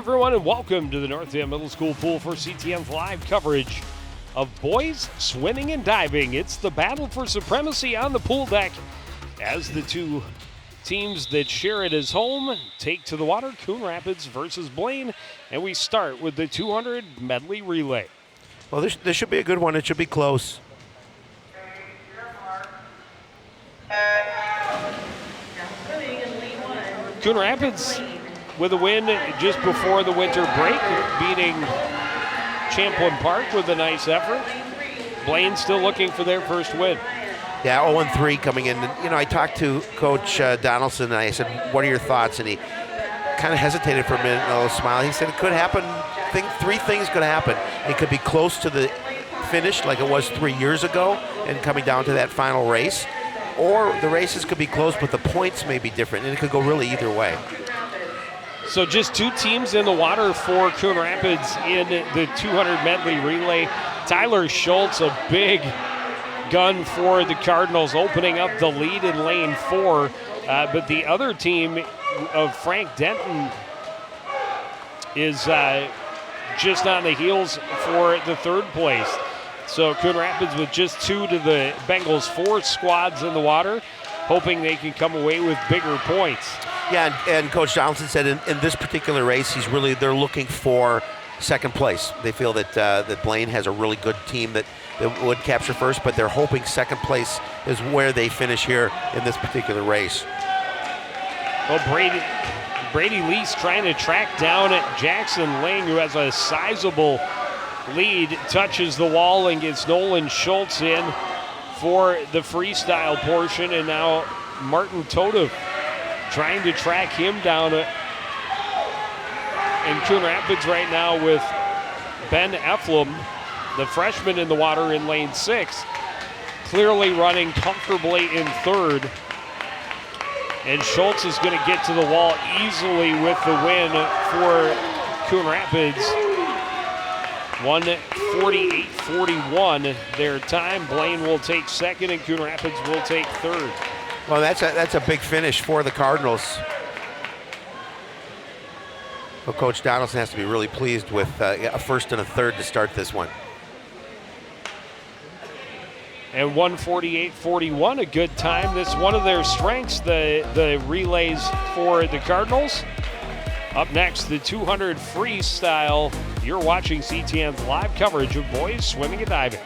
everyone, and welcome to the North End Middle School Pool for CTM's live coverage of boys swimming and diving. It's the battle for supremacy on the pool deck as the two teams that share it as home take to the water, Coon Rapids versus Blaine, and we start with the 200 Medley Relay. Well, this should be a good one. It should be close. Coon Rapids with a win just before the winter break, beating Champlin Park with a nice effort. Blaine still looking for their first win. Yeah, 0-3 coming in. You know, I talked to Coach Donaldson, and I said, what are your thoughts? And he kind of hesitated for a minute and a little smile. He said it could happen. Three things could happen. It could be close to the finish like it was 3 years ago and coming down to that final race, or the races could be close, but the points may be different, and it could go really either way. So just two teams in the water for Coon Rapids in the 200 Medley Relay. Tyler Schultz, a big gun for the Cardinals, opening up the lead in lane 4. But the other team of Frank Denton is just on the heels for the third place. So Coon Rapids with just 2 to the Bengals' 4 squads in the water, hoping they can come away with bigger points. Yeah, and Coach Johnson said in this particular race, they're looking for second place. They feel that that Blaine has a really good team that would capture first, but they're hoping second place is where they finish here in this particular race. Well, Brady Lease trying to track down Jackson Ling, who has a sizable lead, touches the wall and gets Nolan Schultz in for the freestyle portion, and now Martin Toda trying to track him down. And Coon Rapids right now with Ben Eflem, the freshman in the water in lane 6, clearly running comfortably in third. And Schultz is going to get to the wall easily with the win for Coon Rapids. 1:48.41 their time. Blaine will take second and Coon Rapids will take third. Well, that's a big finish for the Cardinals. Well, Coach Donaldson has to be really pleased with a first and a third to start this one. And 1:48.41, a good time. This is one of their strengths, the relays for the Cardinals. Up next, the 200 freestyle. You're watching CTN's live coverage of boys swimming and diving.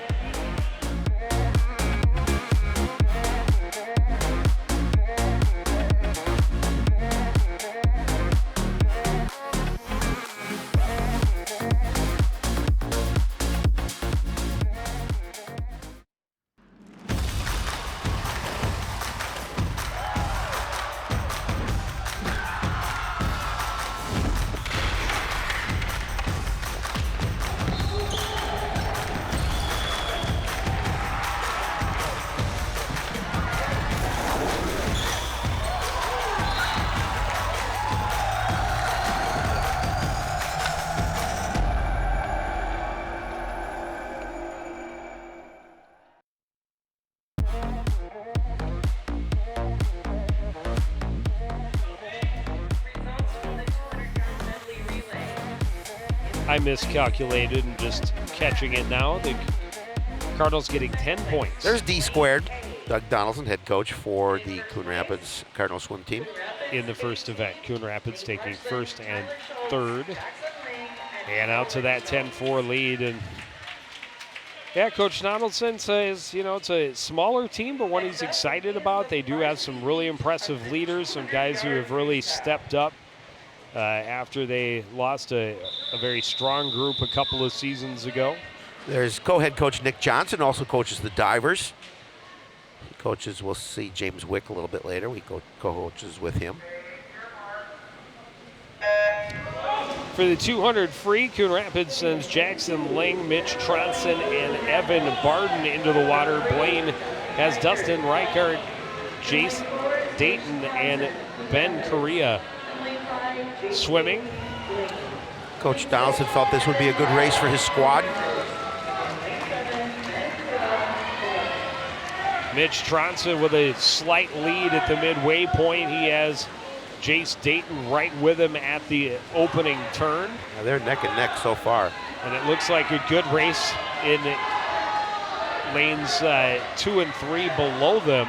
I miscalculated and just catching it now. The Cardinals getting 10 points. There's D squared. Doug Donaldson, head coach for the Coon Rapids Cardinal swim team. In the first event, Coon Rapids taking first and third. And out to that 10-4 lead. And yeah, Coach Donaldson says, you know, it's a smaller team, but one he's excited about. They do have some really impressive leaders, some guys who have really stepped up after they lost a very strong group a couple of seasons ago. There's co-head coach Nick Johnson, also coaches the divers. He coaches, we'll see James Wick a little bit later. We co-coaches with him. For the 200 free, Coon Rapids sends Jackson Ling, Mitch Tronson, and Evan Barden into the water. Blaine has Dustin Reichert, Jace Dayton, and Ben Correa swimming. Coach Donaldson felt this would be a good race for his squad. Mitch Tronson with a slight lead at the midway point. He has Jace Dayton right with him at the opening turn. Now they're neck and neck so far. And it looks like a good race in lanes 2 and 3 below them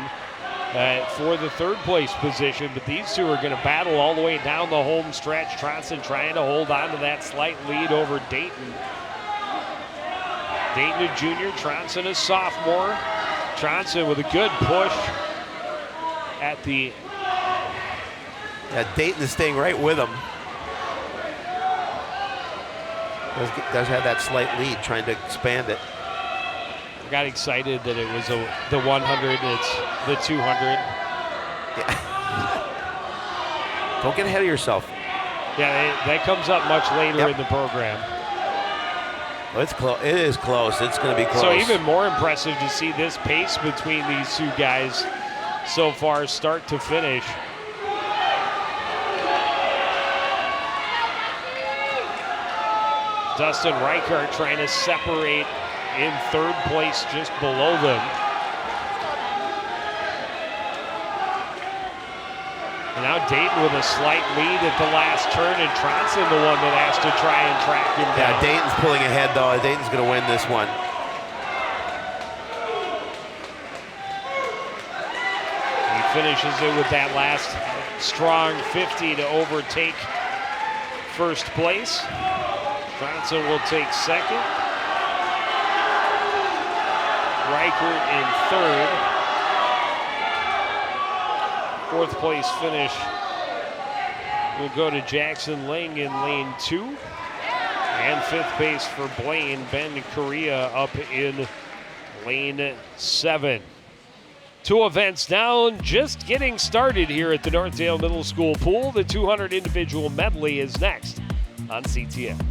for the third place position. But these two are going to battle all the way down the home stretch. Tronson trying to hold on to that slight lead over Dayton. Dayton a junior, Tronson a sophomore. Tronson with a good push at the... Yeah, Dayton is staying right with him. Does have that slight lead, trying to expand it. I got excited that it was the 100, it's the 200. Yeah. Don't get ahead of yourself. Yeah, that comes up much later in the program. Well, it's close. It is close. It's going to be close. So even more impressive to see this pace between these two guys so far, start to finish. Dustin Reichart trying to separate in third place just below them. And now Dayton with a slight lead at the last turn, and Tronson the one that has to try and track him down. Yeah, Dayton's pulling ahead though. Dayton's going to win this one. He finishes it with that last strong 50 to overtake first place. Tronson will take second. Reichert in third. Fourth place finish will go to Jackson Ling in lane 2. And fifth place for Blaine, Ben Correa up in lane 7. 2 events down, just getting started here at the Northdale Middle School pool. The 200 individual medley is next on CTN.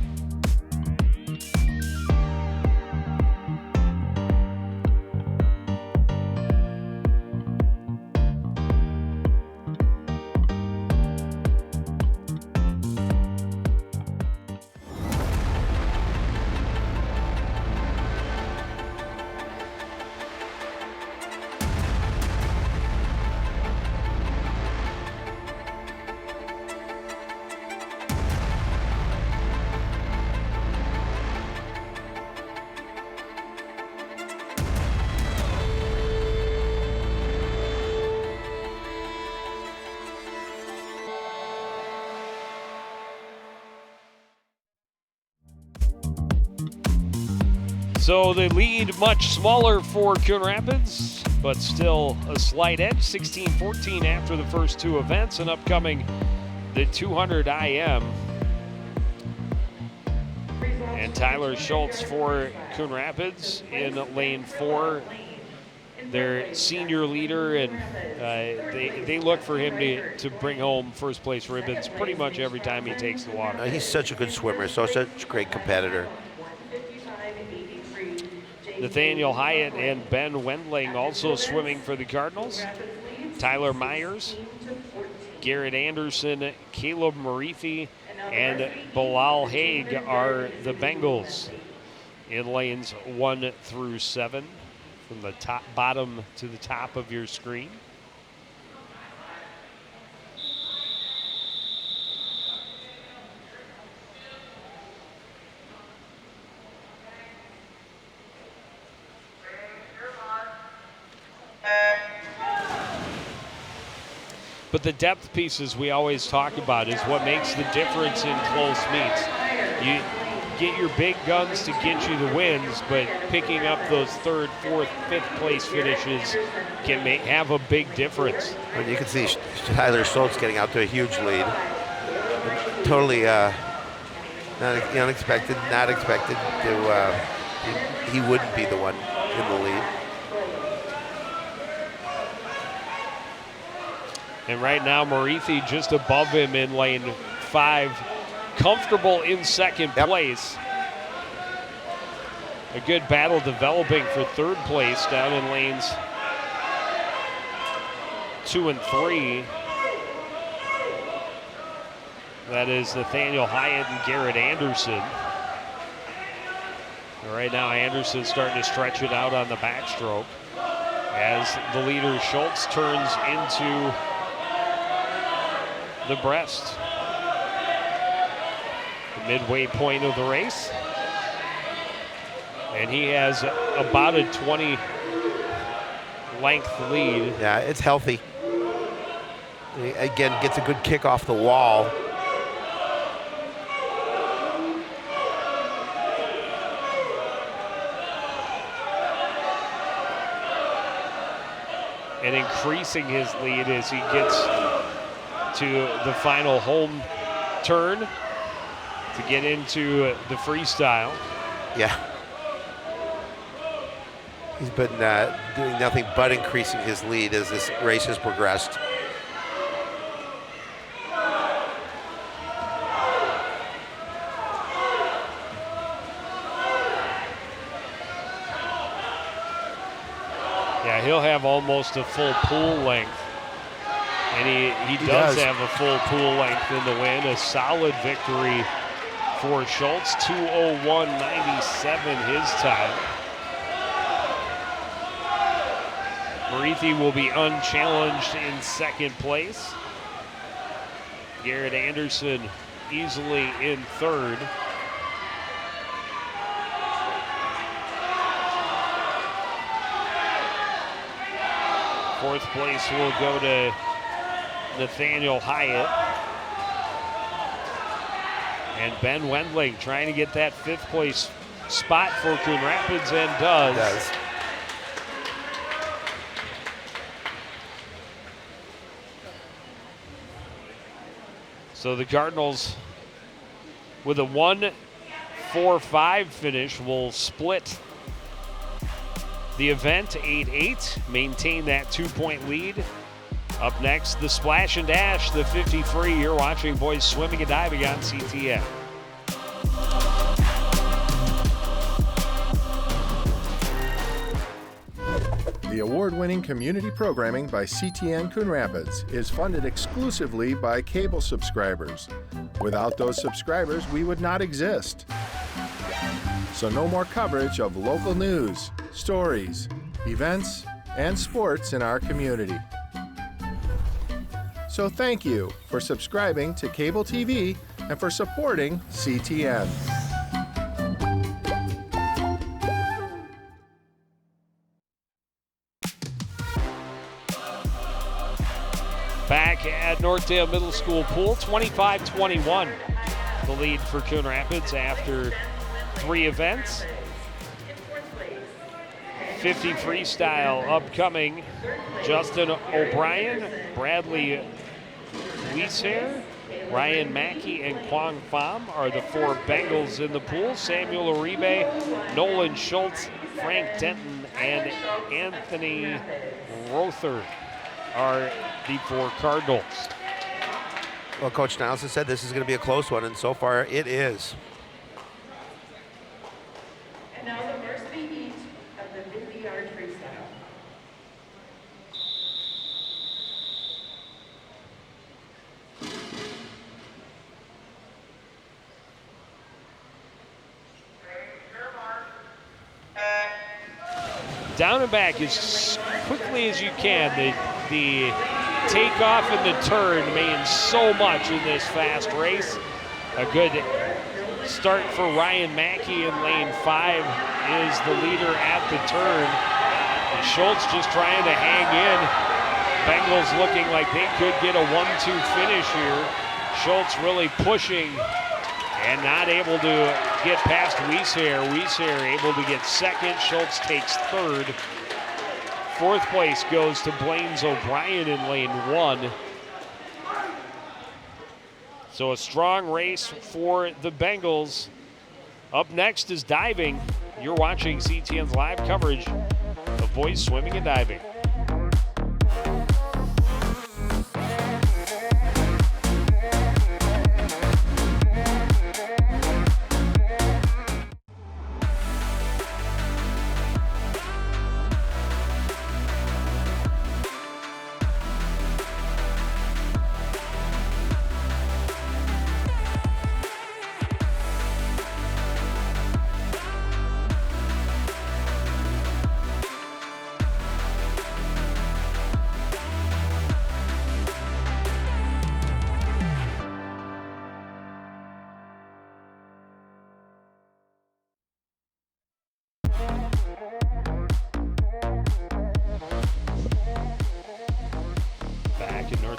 So the lead much smaller for Coon Rapids, but still a slight edge, 16-14 after the first 2 events, and upcoming the 200 IM. And Tyler Schultz for Coon Rapids in lane 4, their senior leader, and they look for him to bring home first place ribbons pretty much every time he takes the water. He's such a good swimmer, such a great competitor. Nathaniel Hyatt and Ben Wendling also swimming for the Cardinals. Tyler Myers, Garrett Anderson, Caleb Marifi, and Bilal Haig are the Bengals in lanes 1 through 7 from the bottom to the top of your screen. But the depth pieces we always talk about is what makes the difference in close meets. You get your big guns to get you the wins, but picking up those 3rd, 4th, 5th place finishes can have a big difference. And you can see Tyler Schultz getting out to a huge lead. Totally unexpected, not expected to, he wouldn't be the one in the lead. And right now, Marifi just above him in lane 5, comfortable in second place. A good battle developing for 3rd place down in lanes 2 and 3. That is Nathaniel Hyatt and Garrett Anderson. And right now, Anderson's starting to stretch it out on the backstroke as the leader Schultz turns into the breast. The midway point of the race. And he has about a 20 length lead. Yeah, it's healthy. Again, gets a good kick off the wall. And increasing his lead as he gets to the final home turn to get into the freestyle. Yeah. He's been doing nothing but increasing his lead as this race has progressed. Yeah, he'll have almost a full pool length. And he does have a full pool length in the win. A solid victory for Schultz. 2:01.97 his time. Marithi will be unchallenged in second place. Garrett Anderson easily in third. Fourth place will go to Nathaniel Hyatt. And Ben Wendling trying to get that fifth place spot for Coon Rapids, and does. So the Cardinals, with a 1-4-5 finish, will split the event 8-8, maintain that 2-point lead. Up next, the Splash and Dash, the 50 free. You're watching boys swimming and diving on CTN. The award-winning community programming by CTN Coon Rapids is funded exclusively by cable subscribers. Without those subscribers, we would not exist. So no more coverage of local news, stories, events, and sports in our community. So thank you for subscribing to cable TV and for supporting CTN. Back at Northdale Middle School pool, 25-21. The lead for Coon Rapids after 3 events. 50 freestyle upcoming. Justin O'Brien, Bradley Wieshair, Ryan Mackey, and Kwang Pham are the 4 Bengals in the pool. Samuel Uribe, Nolan Schultz, Frank Denton, and Anthony Rother are the 4 Cardinals. Well, Coach Nelson said this is going to be a close one, and so far it is. And now the varsity heat of the 50-yard freestyle. Down and back as quickly as you can. The takeoff and the turn means so much in this fast race. A good start for Ryan Mackey in lane 5 is the leader at the turn. And Schultz just trying to hang in. Bengals looking like they could get a 1-2 finish here. Schultz really pushing and not able to get past Wieshair. Wieshair able to get second. Schultz takes third. Fourth place goes to Blaine's O'Brien in lane 1. So a strong race for the Bengals. Up next is diving. You're watching CTN's live coverage of boys swimming and diving.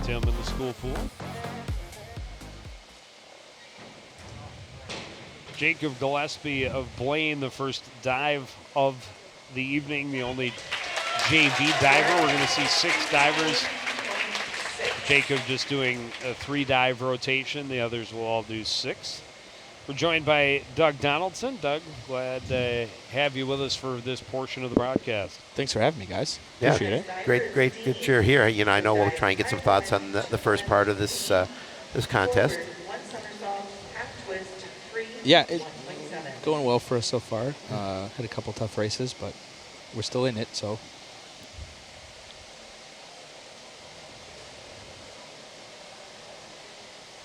Tim in the school pool. Jacob Gillespie of Blaine, the first dive of the evening, the only JV diver. We're going to see 6 divers. Jacob just doing a 3-dive rotation. The others will all do 6. We're joined by Doug Donaldson. Doug, glad to have you with us for this portion of the broadcast. Thanks for having me, guys. Yeah, Appreciate it. great that you're here. You know, I know we'll try and get some thoughts on the first part of this this contest. Yeah, going well for us so far. Had a couple tough races, but we're still in it, so.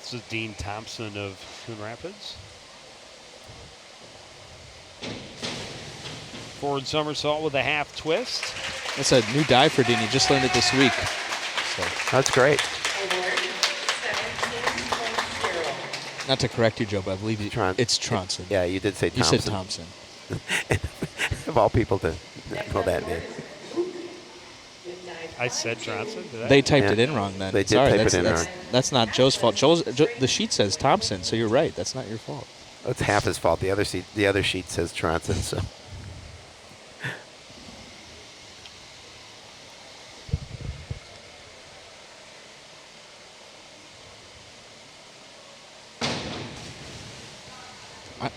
This is Dean Thompson of Coon Rapids. Forward somersault with a half twist. That's a new dive for Dean. He just learned it this week. So, That's great. not to correct you, Joe, but I believe it's Tronson. Yeah, you did say You Thompson. said Thompson. Of all people to know that name. I said Tronson, did I? They typed it in wrong then. They did Sorry, type it in wrong. That's not Joe's fault. The sheet says Thompson, so you're right. That's not your fault. That's half his fault. The other sheet says Tronson. So.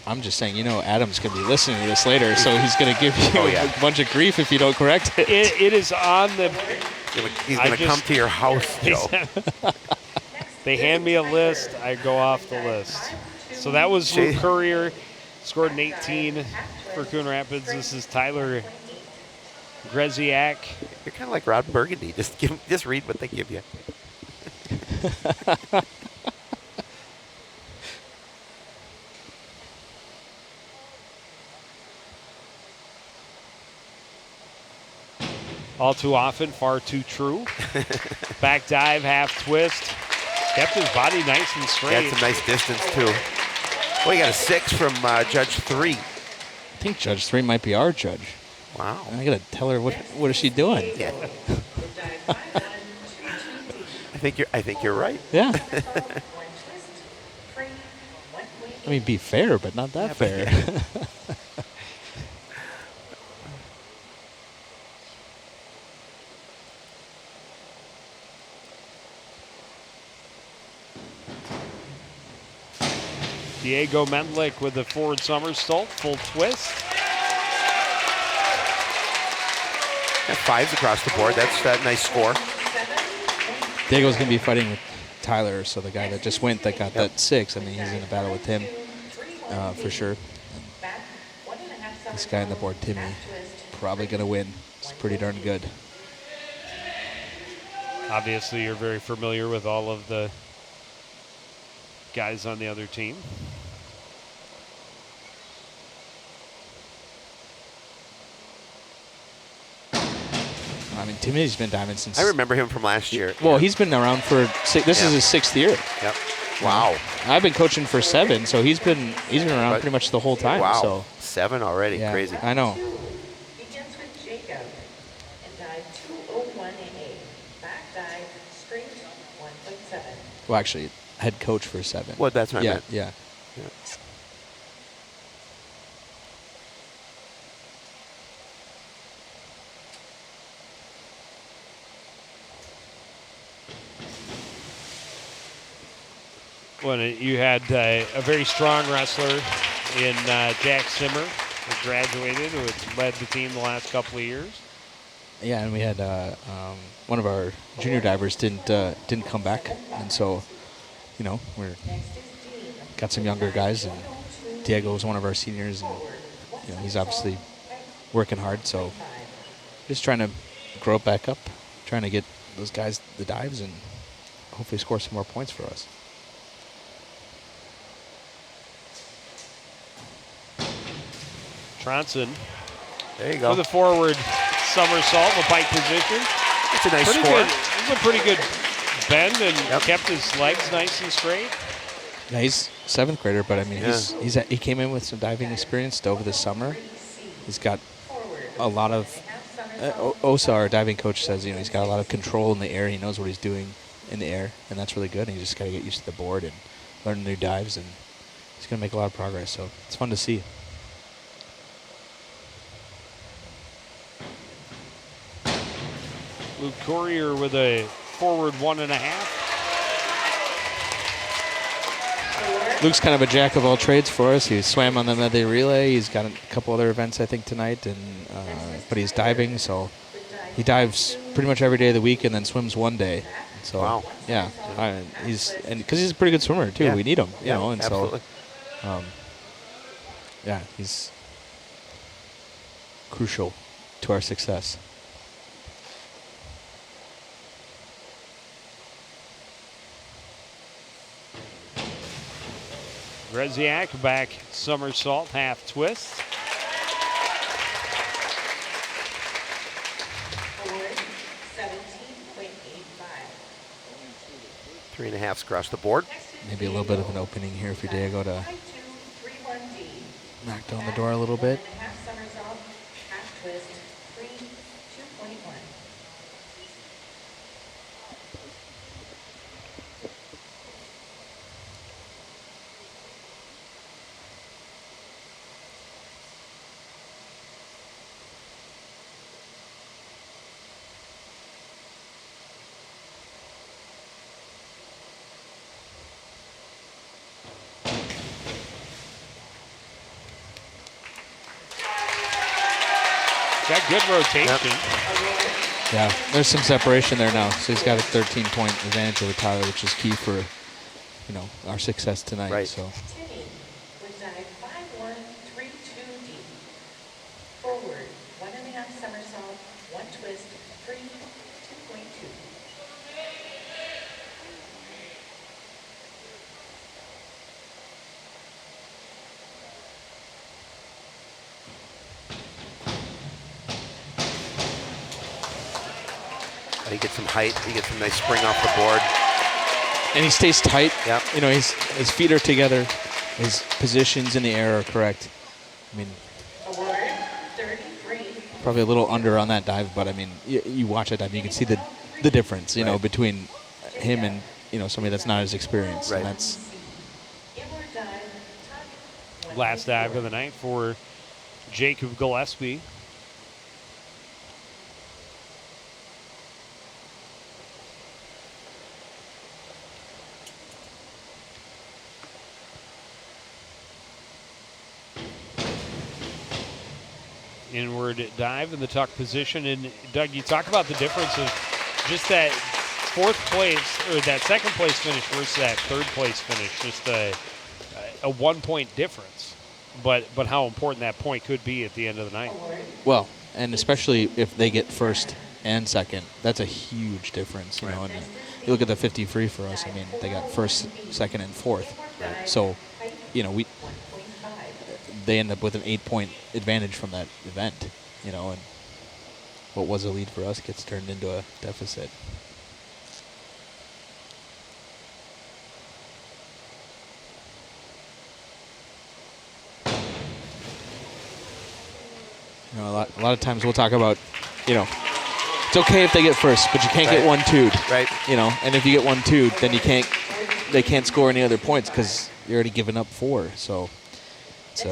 I'm just saying, Adam's going to be listening to this later, so he's going to give you a bunch of grief if you don't correct it. It is on the... He's going to come to your house, Joe. They hand me a list. I go off the list. So that was Luke Courier. Scored an 18 for Coon Rapids. This is Tyler Greziak. You're kind of like Rod Burgundy. Just read what they give you. All too often, far too true. Back dive, half twist. Kept his body nice and straight. That's a nice distance, too. Well, you got a 6 from Judge 3. I think Judge 3 might be our judge. Wow. I got to tell her what is she doing? Yeah. I think you're right. Yeah. I mean, be fair, but not that fair. Diego Mendlik with the forward somersault, full twist. Got 5s across the board. That's that nice score. Diego's going to be fighting with Tyler, so the guy that just went that got that 6. I mean, he's in a battle with him for sure. And this guy on the board, Timmy, probably going to win. It's pretty darn good. Obviously, you're very familiar with all of the guys on the other team. I mean, Timmy's been diving since... I remember him from last year. Well, he's been around for... This is his 6th year. Yep. Wow. I've been coaching for 7, so he's been around pretty much the whole time. Wow. So. 7 already. Yeah, Crazy. I know. Begins with Jacob and dive 201A. Back dive straight 1.7. Well, actually, head coach for 7. Well, that's what I meant. Yeah. When you had a very strong wrestler in Jack Simmer, who graduated, who had led the team the last couple of years. Yeah, and we had one of our junior divers didn't come back, and so, we're got some younger guys, and Diego was one of our seniors, and he's obviously working hard. So, just trying to grow it back up, trying to get those guys the dives, and hopefully score some more points for us. Tronson. There you go. With a forward somersault, the pike position. It's a nice Pretty score. good. It was a pretty good bend and kept his legs nice and straight. Yeah, he's 7th grader, but I mean, he came in with some diving experience over the summer. He's got a lot of. Osa, our diving coach, says he's got a lot of control in the air. He knows what he's doing. in the air, and that's really good. And you just got to get used to the board and learn new dives, and he's going to make a lot of progress. So it's fun to see. Luke Courier with a forward 1.5. Luke's kind of a jack of all trades for us. He swam on the Medley Relay. He's got a couple other events, I think, tonight, and but he's diving, so he dives pretty much every day of the week and then swims one day. So Wow. yeah, because he's a pretty good swimmer too. Yeah. We need him, you know, and absolutely. so yeah, he's crucial to our success. Greziak back somersault, half twist. Forward, 17.85. 3.5s across the board. Maybe a little bit of an opening here for Diego to 5231D. knock down the door a little bit. Half somersault, half twist, 2.1. Got good rotation. Yeah, there's some separation there now. So he's got a 13-point advantage over Tyler, which is key for, you know, our success tonight. Right. So Tinney with dive 5132D. Forward, 1.5 somersault, 1 twist, 2.2. He gets some height. He gets some nice spring off the board. and he stays tight. Yep. You know, his feet are together. His positions in the air are correct. I mean, Award 33. probably a little under on that dive, but I mean, you watch that dive, you can see the difference, you know, Right. between him and, you know, somebody that's not as experienced. Right. And that's Inward dive, top Last dive of the night for Jacob Gillespie. Inward dive in the tuck position. And Doug, you talk about the difference of just that fourth place or that second place finish versus that third place finish. Just a 1 point difference, but how important that point could be at the end of the night. well, and especially if they get first and second, that's a huge difference, you know. And you look at the 50 free for us. I mean, they got first, second, and fourth. So, you know, they end up with an 8-point advantage from that event, you know, and what was a lead for us gets turned into a deficit. You know, a lot of times we'll talk about, you know, it's okay if they get first, but you can't get 1-2'd. Right. You know, and if you get 1-2'd, then they can't score any other points because you're already given up 4. So it's you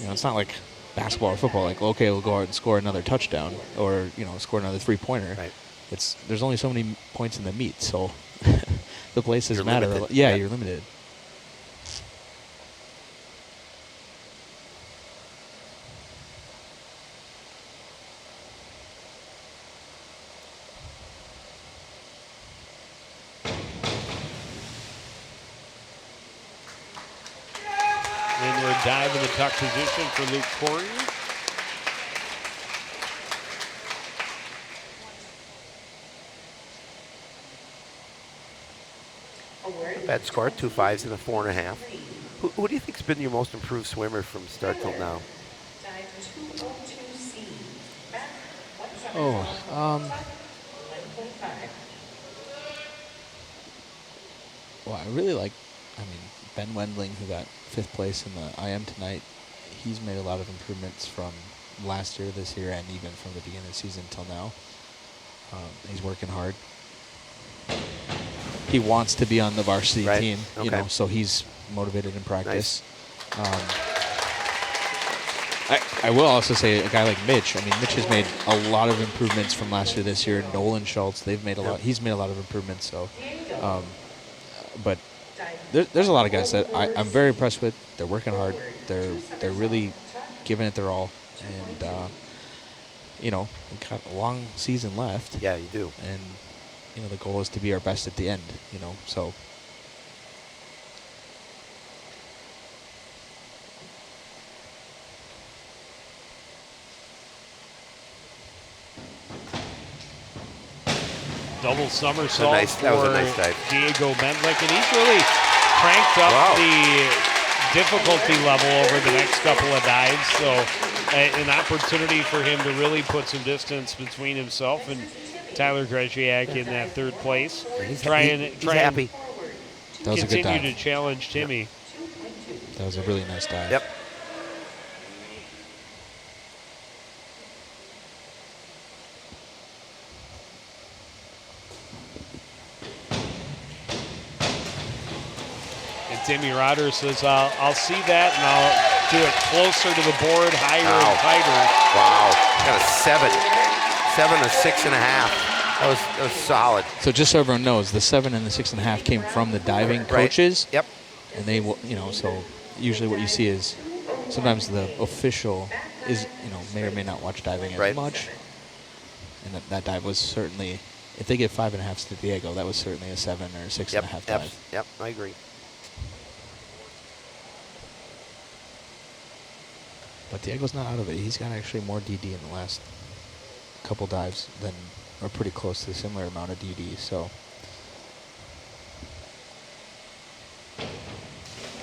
know, it's not like basketball or football. Like, okay, we'll go out and score another touchdown, or, you know, score another 3-pointer. Right. There's only so many points in the meet, so the places You're matter. limited. Yeah, Yeah. you're limited. Inward dive in the tuck position for Luke Courier. Bad score, 2 5s and a 4.5. Who do you think's been your most improved swimmer from start till now? dive 202C. Back, 1 Oh, somersault, 1.5. well, I really like, I mean, Ben Wendling, who got 5th place in the IM tonight. He's made a lot of improvements from last year, this year, and even from the beginning of the season till now. He's working hard. He wants to be on the varsity Right. team, you Okay. know, so he's motivated in practice. I will also say a guy like Mitch. I mean, Mitch has made a lot of improvements from last year, this year. Nolan Schultz, they've made a lot. He's made a lot of improvements. So, but there's a lot of guys that I'm very impressed with. They're working hard. They're really giving it their all, and you know, we've got a long season left. Yeah, you do. And you know, the goal is to be our best at the end. You know, so. Double somersault that was a for nice dive. Diego Medley, and he's really cranked up the difficulty level over the next couple of dives. So an opportunity for him to really put some distance between himself and Tyler Greziak in that third place. He's Try happy. That was a good continue dive. to challenge Timmy. That was a really nice dive. Yep. And Timmy Rotter says, I'll see that and I'll do it closer to the board, higher and tighter. Wow. Got a 7. 7 or 6.5. That was solid. So just so everyone knows, the 7 and the 6.5 came from the diving coaches. Yep. And they will, you know, so usually what you see is sometimes the official is, you know, may or may not watch diving as much. And that dive was certainly, if they get 5.5s to Diego, that was certainly a 7 or a 6.5 dive. Yep, I agree. But Diego's not out of it. He's got actually more DD in the last couple dives than, or pretty close to a similar amount of DD. So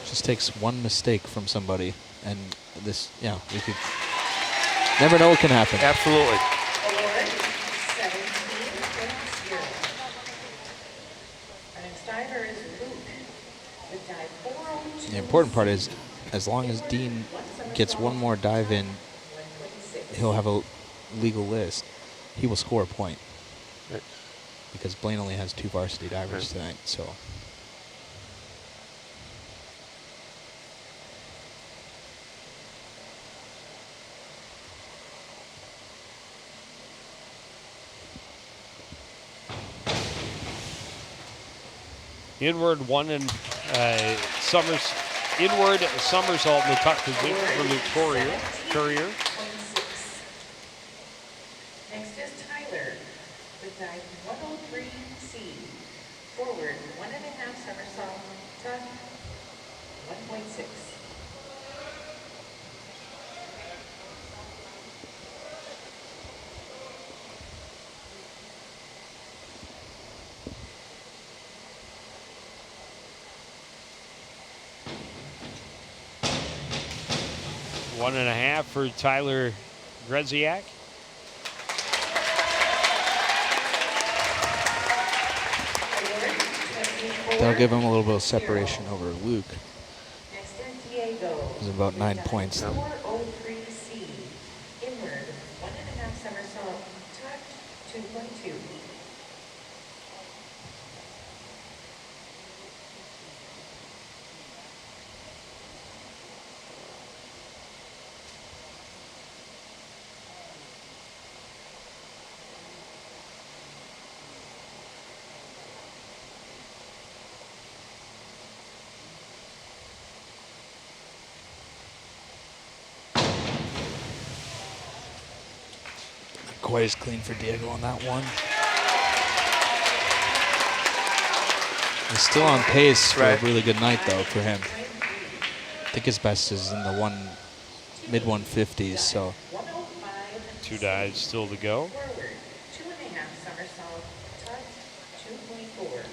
just takes one mistake from somebody, and this, yeah, we could never know what can happen. Absolutely. Award 17.0. Our next diver is Luke with dive 402. The important part is, as long as Dean gets one more dive in, he'll have a legal list. He will score a point. Right. Because Blaine only has 2 varsity divers tonight, so. Inward one and inward somersault in the tuck position for Luke Courier. Next is Tyler with dive 103C. Forward 1.5 somersault, tuck 1.6. One and a half for Tyler Greziak. That'll give him a little bit of separation over Luke. Next is Diego. It's about 9 points. 403C. Inward 1.5 somersault, tuck 2.2. Quite as clean for Diego on that one. He's still on pace for a really good night, though, for him. I think his best is in the mid-150s, so. 2 dives still to go. Forward 2.5 somersault, tuck 2.4.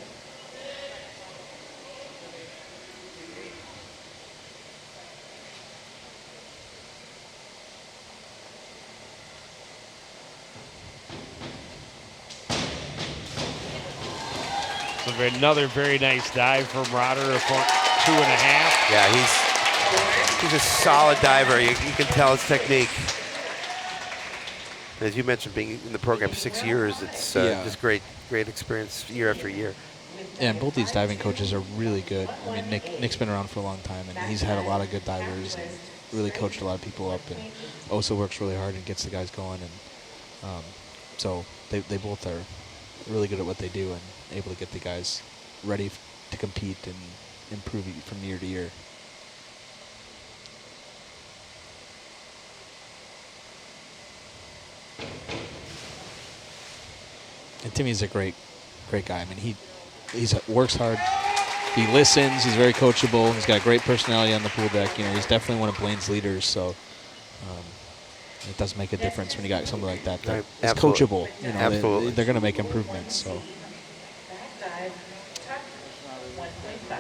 So another very nice dive from Rotter for 2.5. Yeah, he's a solid diver. You can tell his technique. As you mentioned, being in the program 6 years, it's just great experience year after year. Yeah, and both these diving coaches are really good. I mean, Nick's been around for a long time, and he's had a lot of good divers and really coached a lot of people up, and also works really hard and gets the guys going. And so they both are really good at what they do and able to get the guys ready to compete and improve from year to year. And Timmy's a great guy. I mean, he works hard. He listens. He's very coachable. He's got a great personality on the pool deck. You know, he's definitely one of Blaine's leaders. So it does make a difference when you got somebody like that. That is coachable. You know, Absolutely. They're going to make improvements. So. Back dive, tuck, 1.5.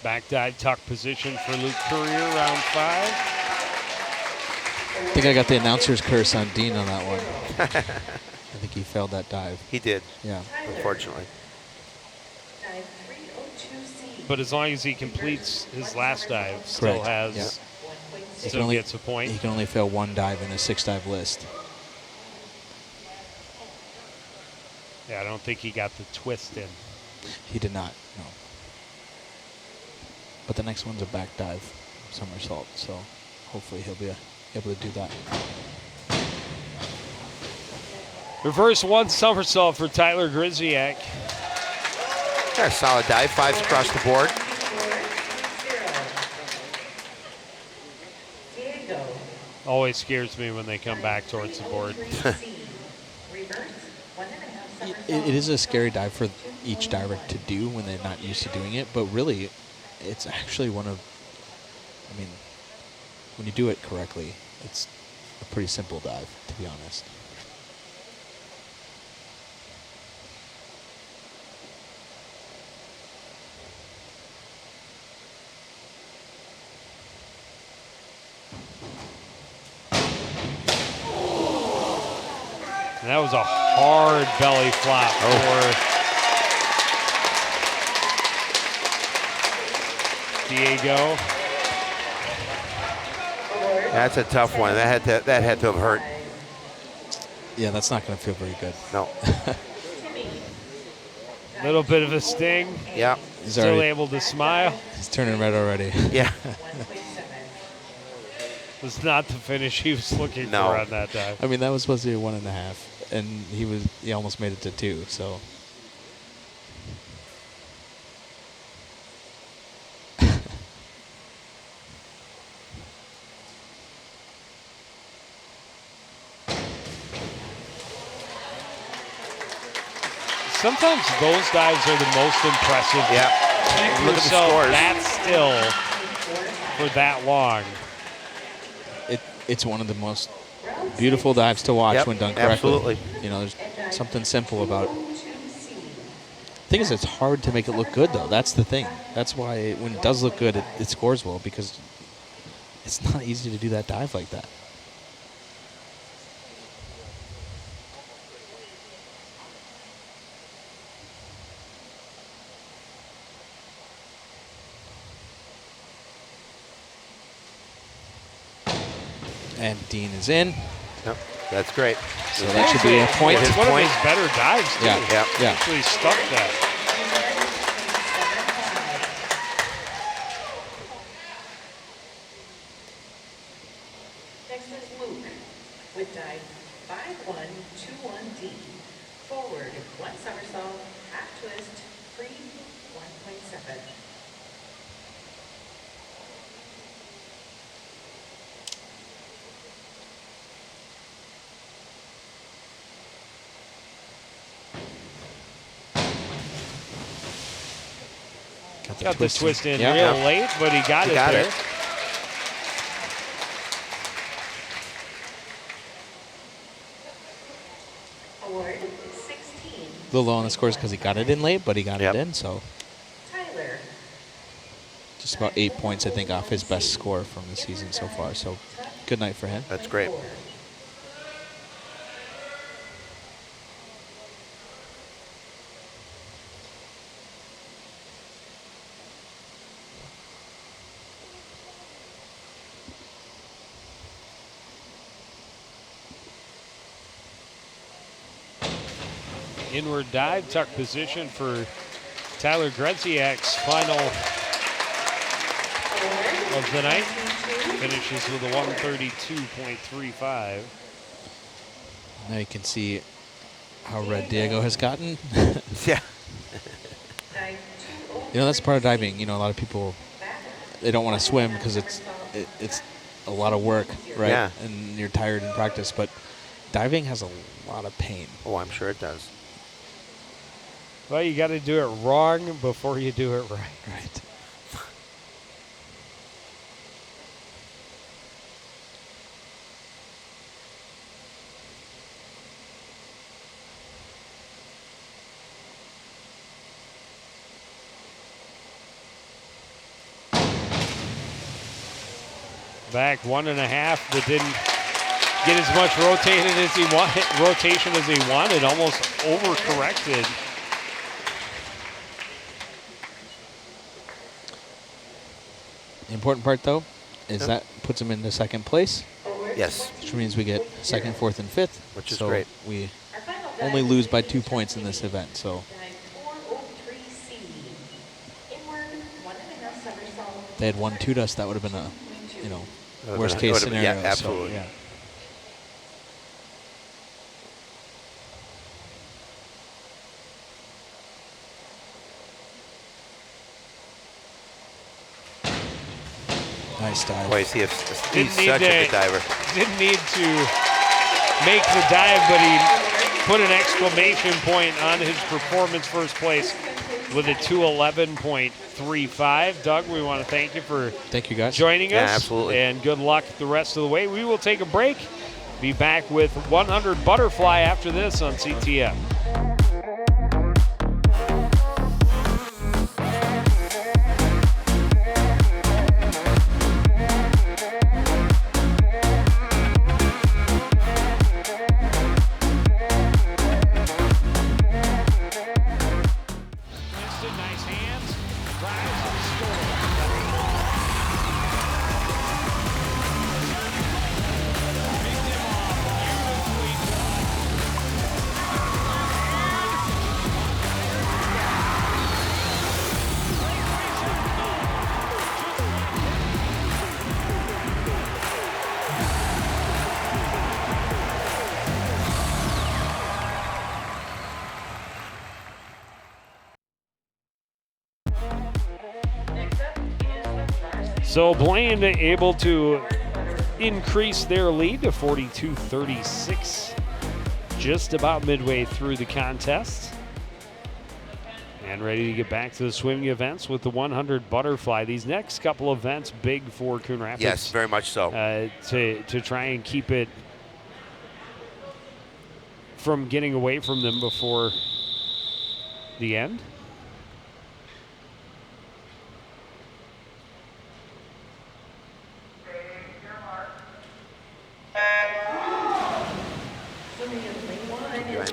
Back dive tuck position for Luke Courier, round 5. I think I got the announcer's curse on Dean on that one. I think he failed that dive. He did, Yeah. unfortunately. Dive 302C. But as long as he completes his last dive, still Correct. has, He still gets a point. He can only fail one dive in a 6-dive list. Yeah, I don't think he got the twist in. He did not, no. But the next one's a back dive somersault, so hopefully he'll be able to do that. Reverse 1 somersault for Tyler Gryziak. Yeah, solid dive, 5s across the board. Diego. Always scares me when they come back towards the board. Reverse 1.5 somersault. It is a scary dive for each diver to do when they're not used to doing it, but really, it's actually one of, I mean, when you do it correctly, it's a pretty simple dive, to be honest. And that was a hard belly flop for Diego. That's a tough one. That had to have hurt. Yeah, that's not going to feel very good. No. Little bit of a sting. Yeah. He's Still already, able to smile. he's turning red already. Yeah. Was not the finish he was looking No. for on that dive. I mean, that was supposed to be a 1.5, and he almost made it to 2, so. Sometimes those dives are the most impressive. Yeah. Keep Look at the yourself scores. that still for that long. It's one of the most beautiful dives to watch Yep, when done correctly. absolutely. You know, there's something simple about it. The thing is, it's hard to make it look good, though. That's the thing. That's why when it does look good, it scores well, because it's not easy to do that dive like that. And Dean is in, Yep. That's great. so that should be a point. His One point. of his better dives, too. Yeah, Yeah. yeah. Actually stuck that. Next is Luke with dive 5121D. Forward, 1 somersault, half twist, free, 1.7. Got the twist in Yeah. real late, but he got He it got there. it. Award 16. A little low on the scores because he got it in late, but he got Yep. it in, so. Tyler just about 8 points, I think, off his best score from the season so far. So good night for him. That's great. Inward dive, tuck position for Tyler Gredziak's final of the night. Finishes with a 132.35. Now you can see how red Diego has gotten. Yeah. You know, that's part of diving. You know, a lot of people, they don't want to swim because it's a lot of work, right? Yeah. And you're tired in practice, but diving has a lot of pain. Oh, I'm sure it does. Well, you got to do it wrong before you do it right. Right. Back 1.5, but didn't get as much rotation as he wanted. Almost overcorrected. The important part, though, is that puts him into second place. Yes. Which means we get second, fourth, and fifth. Which is so great. We only lose by 2 points in this event. So if they had won 2 dust, that would have been a, you know, worst case scenario. Yeah, absolutely. So, yeah. Nice dive. Boy, he's such a good diver. Didn't need to make the dive, but he put an exclamation point on his performance first place with a 2:11.35. Doug, we want to thank you for joining us. Yeah, absolutely. And good luck the rest of the way. We will take a break. Be back with 100 Butterfly after this on CTM. So Blaine able to increase their lead to 42-36 just about midway through the contest. And ready to get back to the swimming events with the 100 Butterfly. These next couple events big for Coon Rapids. Yes, very much so. To try and keep it from getting away from them before the end.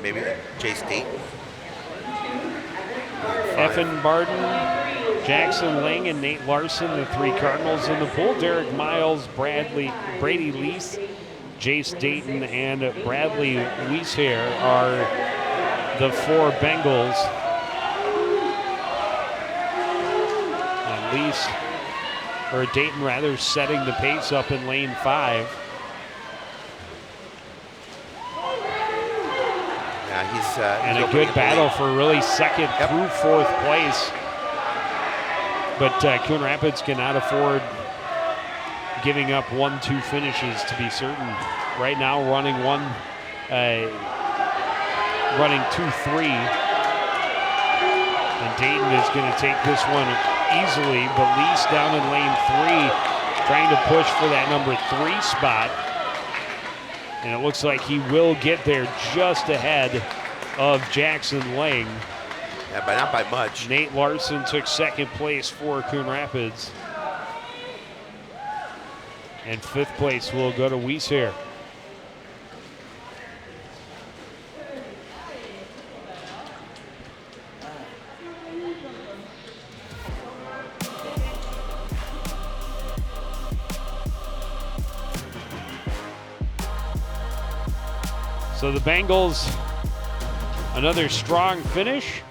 Maybe Chase Dayton. Effin Barden, Jackson Ling, and Nate Larson, the 3 Cardinals in the pool. Derek Miles, Brady Lease, Jace Dayton, and Bradley Wieshair are the 4 Bengals. And Dayton rather setting the pace up in lane 5. And a good battle for really second through 4th place. But Coon Rapids cannot afford giving up 1-2 finishes to be certain. Right now running 2-3. And Dayton is going to take this one easily, but Lease down in lane 3 trying to push for that number 3 spot. And it looks like he will get there just ahead of Jackson Ling. Yeah, but not by much. Nate Larson took second place for Coon Rapids. And 5th place will go to Weiser. So the Bengals, another strong finish.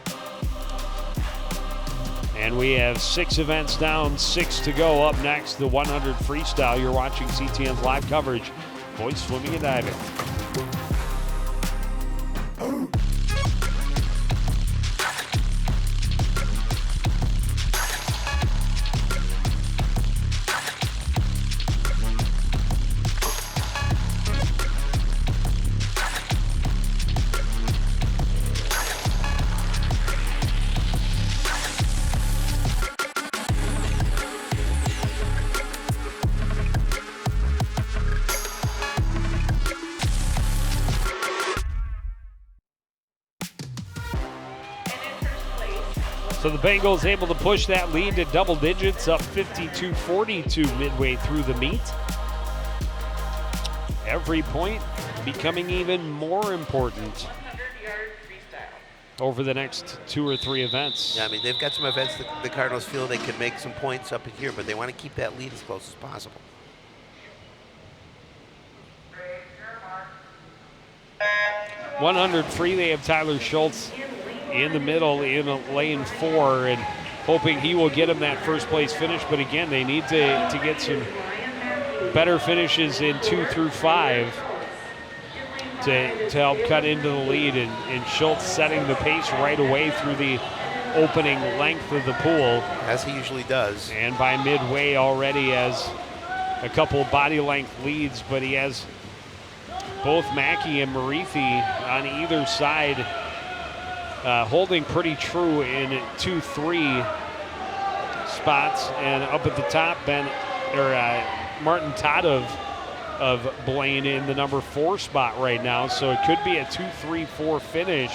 And we have 6 events down, 6 to go. Up next, the 100 freestyle. You're watching CTN's live coverage, boys swimming and diving. So the Bengals able to push that lead to double digits, up 52-42 midway through the meet. Every point becoming even more important over the next 2 or 3 events. Yeah, I mean, they've got some events that the Cardinals feel they can make some points up in here, but they want to keep that lead as close as possible. .100 free, they have Tyler Schultz in the middle in lane 4 and hoping he will get him that first place finish. But again, they need to get some better finishes in 2 through 5 to help cut into the lead. And Schultz setting the pace right away through the opening length of the pool. As he usually does. And by midway already has a couple body length leads, but he has both Mackey and Marifi on either side holding pretty true in 2-3 spots. And up at the top, Martin Todd of Blaine in the number 4 spot right now. So it could be a 2-3-4 finish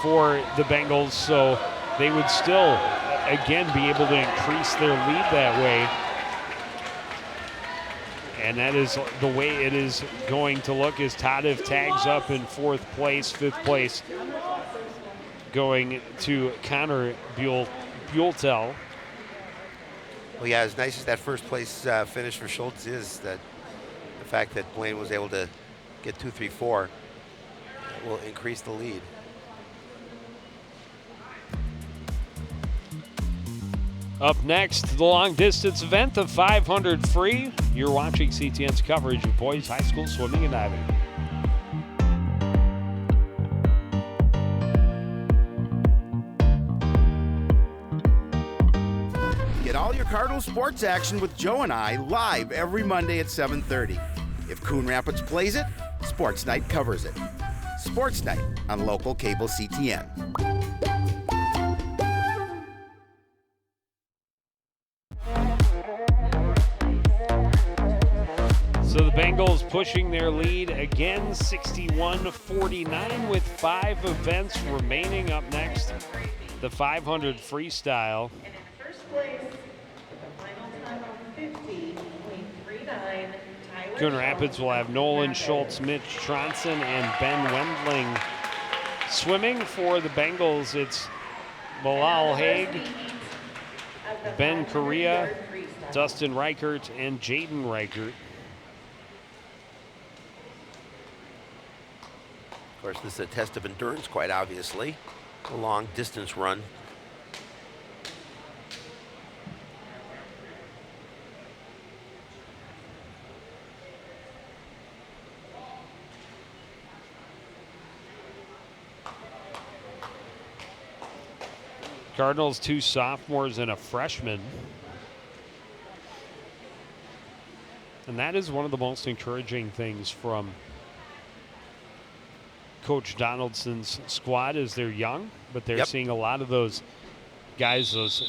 for the Bengals. So they would still, again, be able to increase their lead that way. And that is the way it is going to look as Tadev tags up in 4th place, 5th place going to Connor Buelltel. Well, yeah, as nice as that first place finish for Schultz is, that the fact that Blaine was able to get 2-3-4 will increase the lead. Up next, the long distance event, the 500 free. You're watching CTN's coverage of boys high school swimming and diving. Get all your Cardinals sports action with Joe and I live every Monday at 7:30. If Coon Rapids plays it, Sports Night covers it. Sports Night on local cable CTN. So the Bengals pushing their lead again, 61-49 with 5 events remaining. Up next, the 500 freestyle. And in first place, with the final time of 50.39, Tyler Coon Rapids will have Nolan Schultz. Schultz, Mitch Tronson, and Ben Wendling. Swimming for the Bengals, it's Bilal Haig, Ben Correa, Dustin Reichert, and Jaden Reichert. Of course, this is a test of endurance, quite obviously. A long distance run. Cardinals, 2 sophomores and a freshman. And that is one of the most encouraging things from Coach Donaldson's squad is they're young, but they're seeing a lot of those guys, those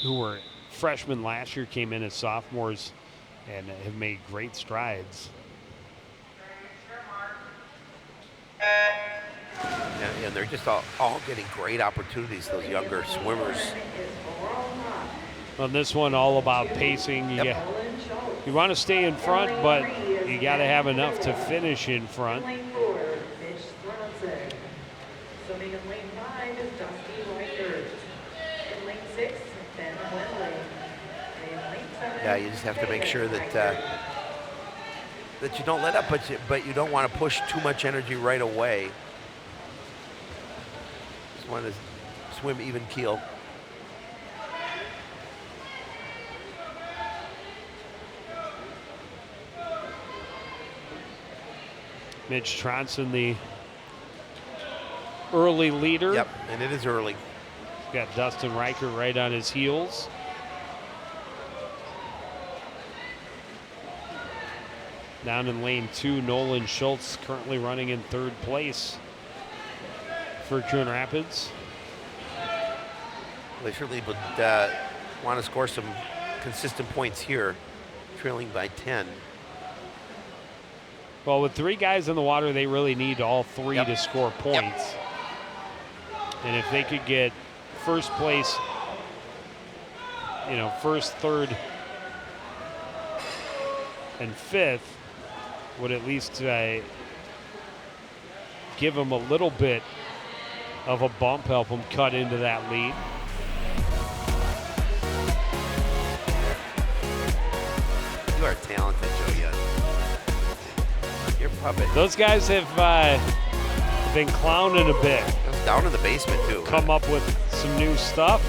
who were freshmen last year came in as sophomores and have made great strides. And they're just all getting great opportunities, those younger swimmers. On this one, all about pacing. Yep. Yeah. You want to stay in front, but you got to have enough to finish in front. Lane 4, Mitch Thronson. Swimming in lane 5 is Dusty Reichert. In lane 6, Ben Medley. In lane 7, Yeah, you just have to make sure that that you don't let up, but you don't want to push too much energy right away. Just want to swim even keel. Mitch Tronson, the early leader. Yep, and it is early. Got Dustin Reichert right on his heels. Down in lane 2, Nolan Schultz currently running in 3rd place for Coon Rapids. They certainly would want to score some consistent points here, trailing by 10. Well, with 3 guys in the water, they really need all 3 Yep. to score points. Yep. And if they could get first place, first, third, and 5th, would at least give them a little bit of a bump, help them cut into that lead. You are talented, Joe. Yes. You're a puppet. Those guys have been clowning a bit. I was down in the basement too. Come up with some new stuff.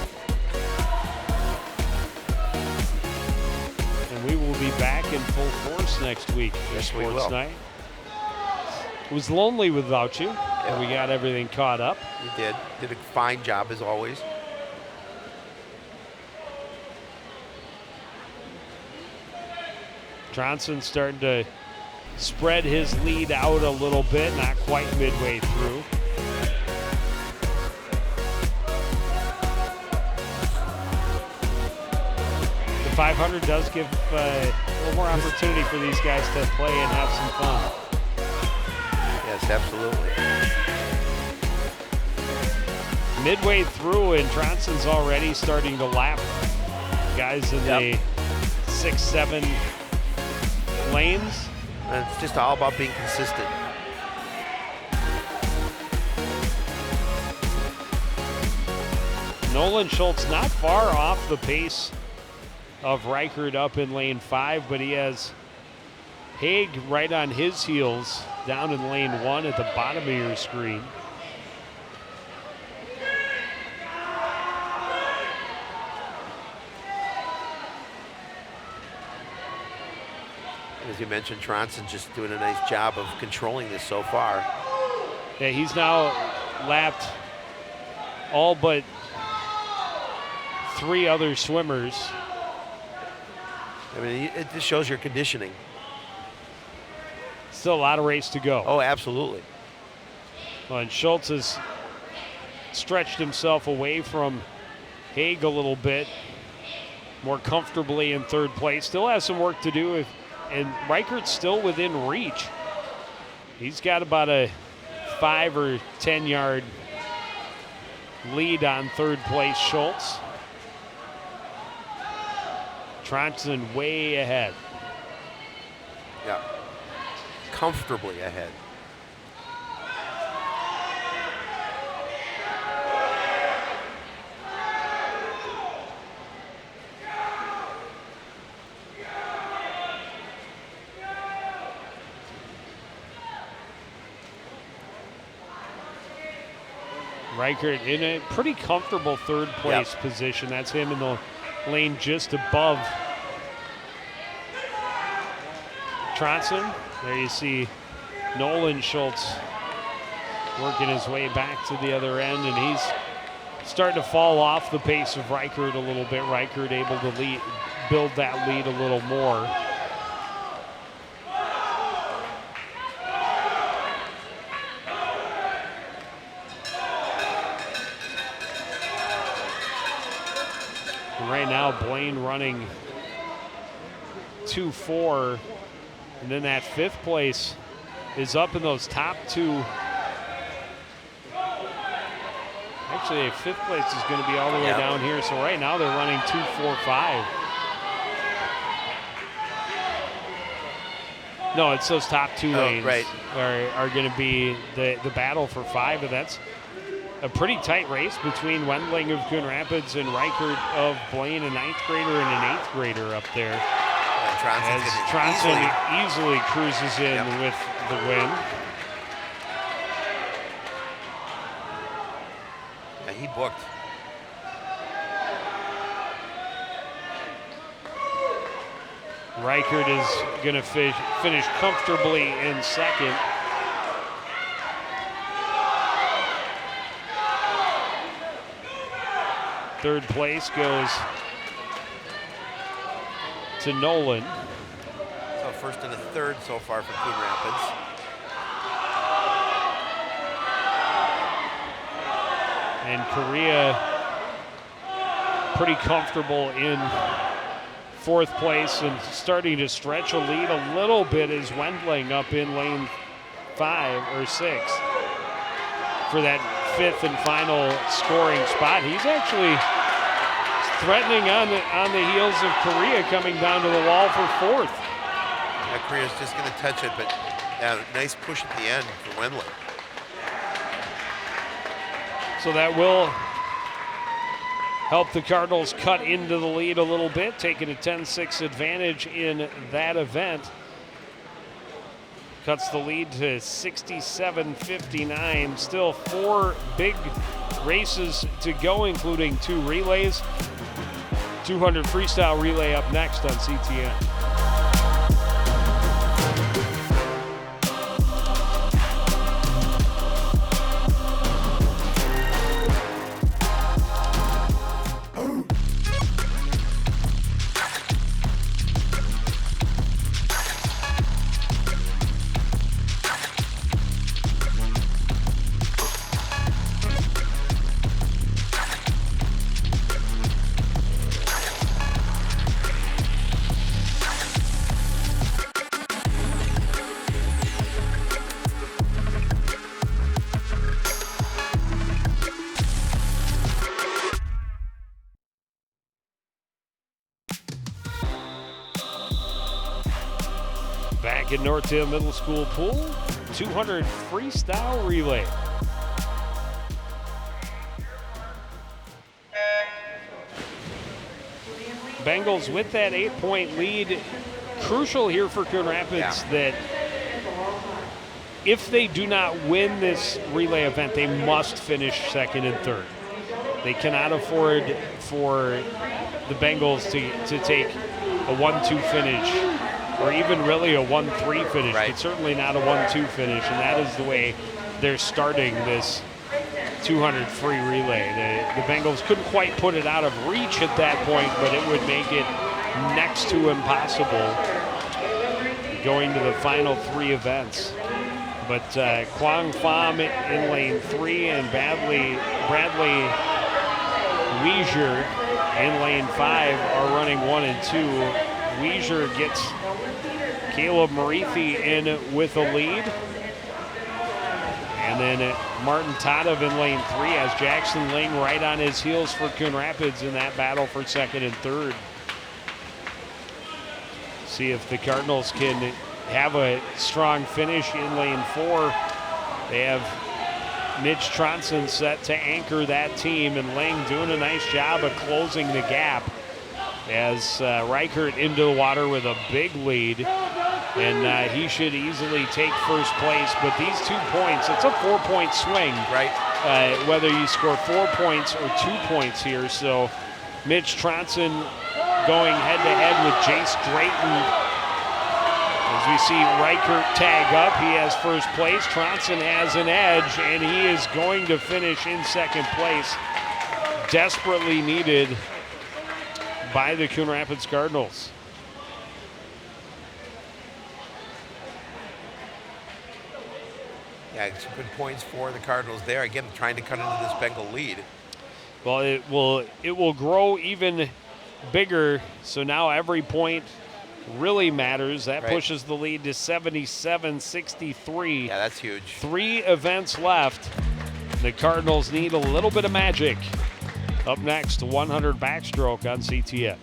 And we will be back in full force next week for Yes, we Sports will. Night. It was lonely without you, and we got everything caught up. You did a fine job as always. Johnson starting to spread his lead out a little bit, not quite midway through. The 500 does give a little more opportunity for these guys to play and have some fun. Yes, absolutely. Midway through, and Johnson's already starting to lap guys in the 6-7 lanes. And it's just all about being consistent. Nolan Schultz not far off the pace of Reichert up in lane 5, but he has Haig right on his heels down in lane 1 at the bottom of your screen. As you mentioned, Tronson just doing a nice job of controlling this so far. Yeah, he's now lapped all but 3 other swimmers. I mean, it just shows your conditioning. Still a lot of race to go. Oh, absolutely. Well, and Schultz has stretched himself away from Haig a little bit, more comfortably in 3rd place. Still has some work to do, and Reichert's still within reach. He's got about a 5 or 10 yard lead on 3rd place Schultz. Tronson way ahead. Yeah. Comfortably ahead. Reichert in a pretty comfortable 3rd place position. That's him in the lane just above Tronson. There you see Nolan Schultz working his way back to the other end, and he's starting to fall off the pace of Reichert a little bit. Reichert able to build that lead a little more. And right now, Blaine running 2-4. And then that 5th place is up in those top 2. Actually, 5th place is going to be all the way down here. So right now they're running 2-4-5. No, it's those top two lanes right. are going to be the battle for 5, and that's a pretty tight race between Wendling of Coon Rapids and Reichert of Blaine, a 9th grader and an 8th grader up there. As Tronson easily cruises in with the win. Yeah, he booked. Reichert is going to finish comfortably in 2nd. Third place goes to Nolan. So 1st and a 3rd so far for Coon Rapids. And Korea pretty comfortable in 4th place and starting to stretch a lead a little bit as Wendling up in lane 5 or 6 for that 5th and final scoring spot. He's actually threatening on the heels of Korea coming down to the wall for 4th. Yeah, Korea's just going to touch it, but nice push at the end for Wendling. So that will help the Cardinals cut into the lead a little bit, taking a 10-6 advantage in that event. Cuts the lead to 67-59. Still 4 big races to go, including 2 relays. 200 freestyle relay up next on CTN. Back at Northdale Middle School pool, 200 freestyle relay. Bengals with that 8-point lead. Crucial here for Coon Rapids that if they do not win this relay event, they must finish 2nd and 3rd. They cannot afford for the Bengals to take a 1-2 finish, or even really a 1-3 finish, but certainly not a 1-2 finish, and that is the way they're starting this 200 free relay. The Bengals couldn't quite put it out of reach at that point, but it would make it next to impossible going to the final 3 events. But Quang Pham in lane 3 and Bradley Weisier in lane 5 are running 1 and 2. Weisier gets Caleb Marithi in with a lead. And then Martin Tadov in lane 3 has Jackson Ling right on his heels for Coon Rapids in that battle for 2nd and 3rd. See if the Cardinals can have a strong finish in lane 4. They have Mitch Tronson set to anchor that team, and Ling doing a nice job of closing the gap as Reichert into the water with a big lead, and he should easily take first place. But these 2 points, it's a 4-point swing, whether you score 4 points or 2 points here. So Mitch Tronson going head-to-head with Jace Drayton. As we see Reichert tag up, he has first place. Tronson has an edge, and he is going to finish in 2nd place. Desperately needed by the Coon Rapids Cardinals. Yeah, some good points for the Cardinals there. Again, trying to cut into this Bengal lead. Well, it will grow even bigger. So now every point really matters. That pushes the lead to 77-63. Yeah, that's huge. 3 events left. The Cardinals need a little bit of magic. Up next, 100 backstroke on CTN.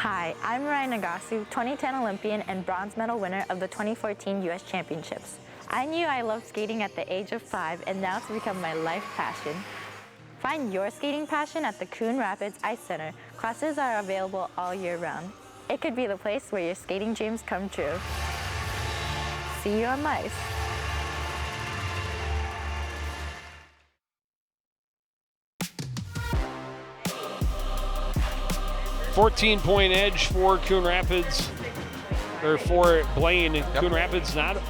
Hi, I'm Ryan Nagasu, 2010 Olympian and bronze medal winner of the 2014 U.S. Championships. I knew I loved skating at the age of 5, and now it's become my life passion. Find your skating passion at the Coon Rapids Ice Center. Classes are available all year round. It could be the place where your skating dreams come true. See you on the ice. 14-point edge for Coon Rapids, or for Blaine. Yep. Coon Rapids not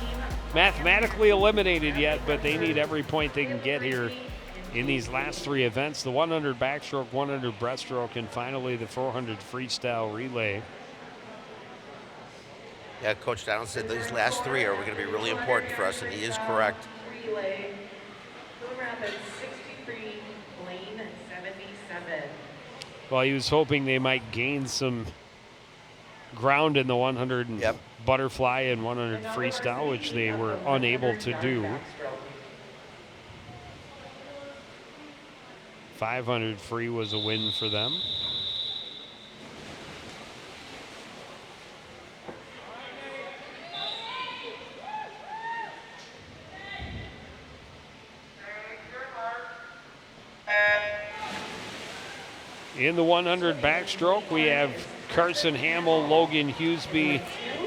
mathematically eliminated yet, but they need every point they can get here in these last 3 events: the 100 backstroke, 100 breaststroke, and finally the 400 freestyle relay. Yeah, Coach Donaldson said these last 3 are going to be really important for us, and he is correct. Relay, Coon Rapids 63, Blaine 77. Well, he was hoping they might gain some ground in the 100 Yep. butterfly and 100 freestyle, which they were unable to do. 500 free was a win for them. In the 100 backstroke, we have Carson Hamill, Logan Hughesby,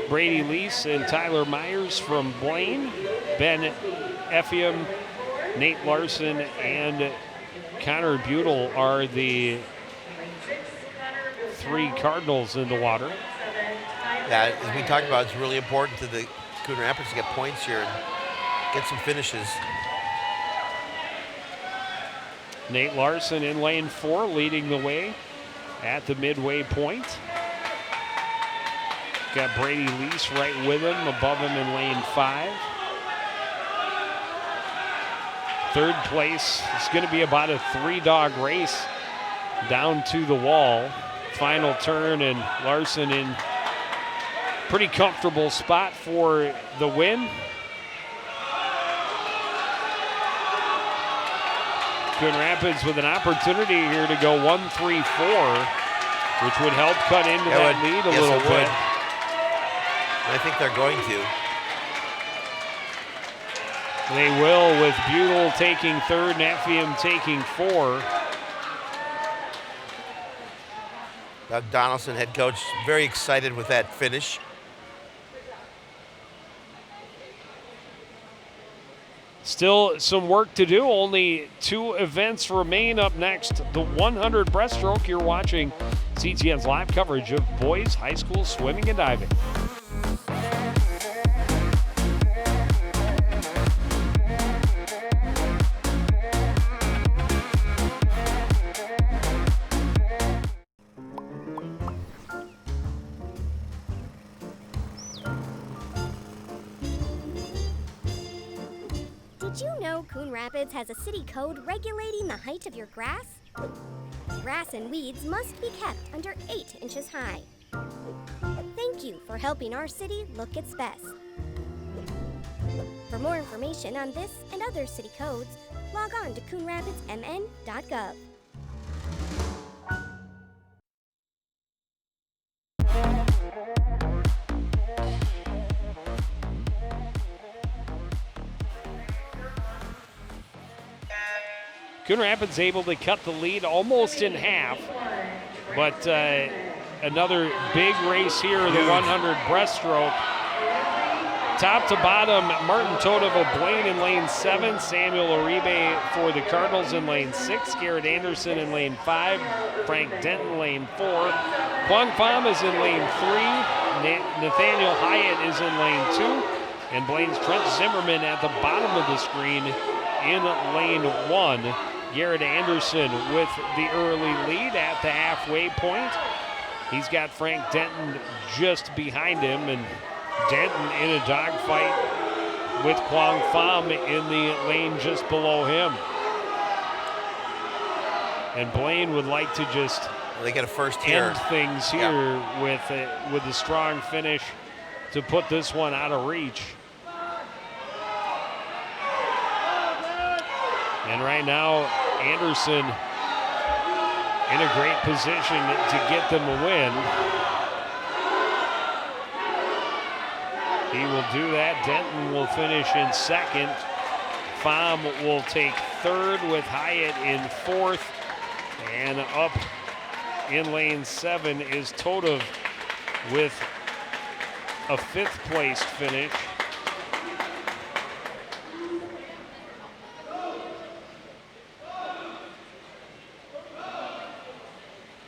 Brady Lease, and Tyler Myers from Blaine. Ben Effiam, Nate Larson, and Connor Butel are the 3 Cardinals in the water. Yeah, as we talked about, it's really important to the Coon Rapids to get points here and get some finishes. Nate Larson in lane 4, leading the way at the midway point. Got Brady Lease right with him, above him in lane 5. Third place is going to be about a 3-dog race down to the wall. Final turn, and Larson in pretty comfortable spot for the win. Coon Rapids with an opportunity here to go 1-3-4, which would help cut into that lead a little bit. I think they're going to. They will, with Butel taking 3rd and Effiam taking 4. Doug Donaldson, head coach, very excited with that finish. Still some work to do. Only 2 events remain. Up next, the 100 breaststroke. You're watching CTN's live coverage of boys high school swimming and diving. Did you know Coon Rapids has a city code regulating the height of your grass? Grass and weeds must be kept under 8 inches high. Thank you for helping our city look its best. For more information on this and other city codes, log on to coonrapidsmn.gov. Coon Rapids able to cut the lead almost in half, but another big race here, the 100 breaststroke. Top to bottom, Martin Totev of Blaine in lane 7, Samuel Uribe for the Cardinals in lane 6, Garrett Anderson in lane 5, Frank Denton lane 4, Quang Pham is in lane 3, Nathaniel Hyatt is in lane 2, and Blaine's Trent Zimmerman at the bottom of the screen in lane 1. Garrett Anderson with the early lead at the halfway point. He's got Frank Denton just behind him, and Denton in a dogfight with Quang Pham in the lane just below him. And Blaine would like to just they get a first here. End things here with a strong finish to put this one out of reach. And right now, Anderson in a great position to get them a win. He will do that. Denton will finish in second. Pham will take third with Hyatt in fourth. And up in lane 7 is Todov with a 5th place finish.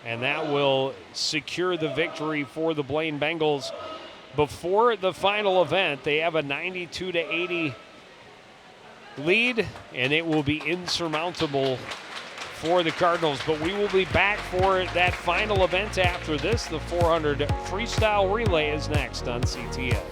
And that will secure the victory for the Blaine Bengals. Before the final event, they have a 92-80 lead, and it will be insurmountable for the Cardinals. But we will be back for that final event after this. The 400 Freestyle Relay is next on CTN.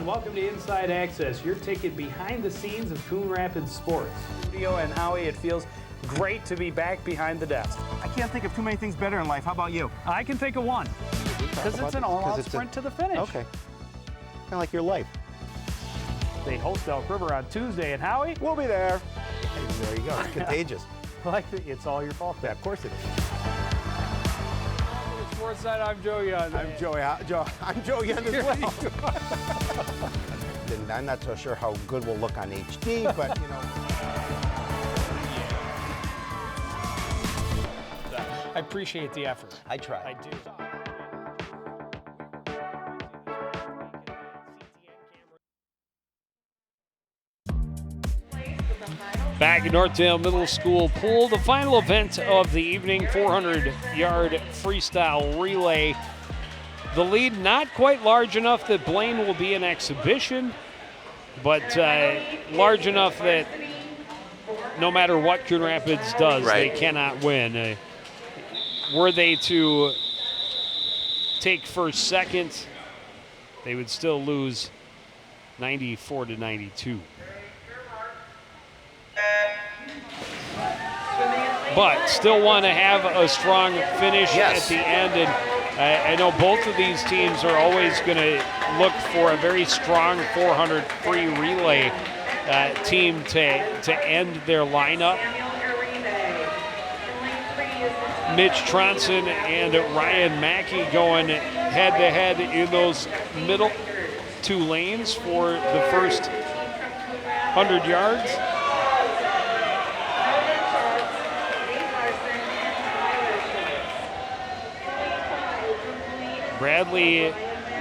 Welcome to Inside Access, your ticket behind the scenes of Coon Rapids sports. Studio and Howie, it feels great to be back behind the desk. I can't think of too many things better in life. How about you? I can think of one. Because it's an all-out sprint to the finish. Okay. Kind of like your life. They host Elk River on Tuesday, and Howie? We'll be there. Hey, there you go. It's contagious. It's all your fault. Yeah, of course it is. Sportside, I'm Joe Young. I'm Joe Young as well. And I'm not so sure how good we'll look on HD, but you know. I appreciate the effort. I try. I do. Back at Northdale Middle School pool, the final event of the evening, 400-yard freestyle relay. The lead not quite large enough that Blaine will be an exhibition, but large enough that no matter what Coon Rapids does, they cannot win. Were they to take first, second, they would still lose 94-92. But still want to have a strong finish at the end. And I know both of these teams are always going to look for a very strong 400 free relay team to end their lineup. Mitch Tronson and Ryan Mackey going head-to-head in those middle 2 lanes for the first 100 yards. Bradley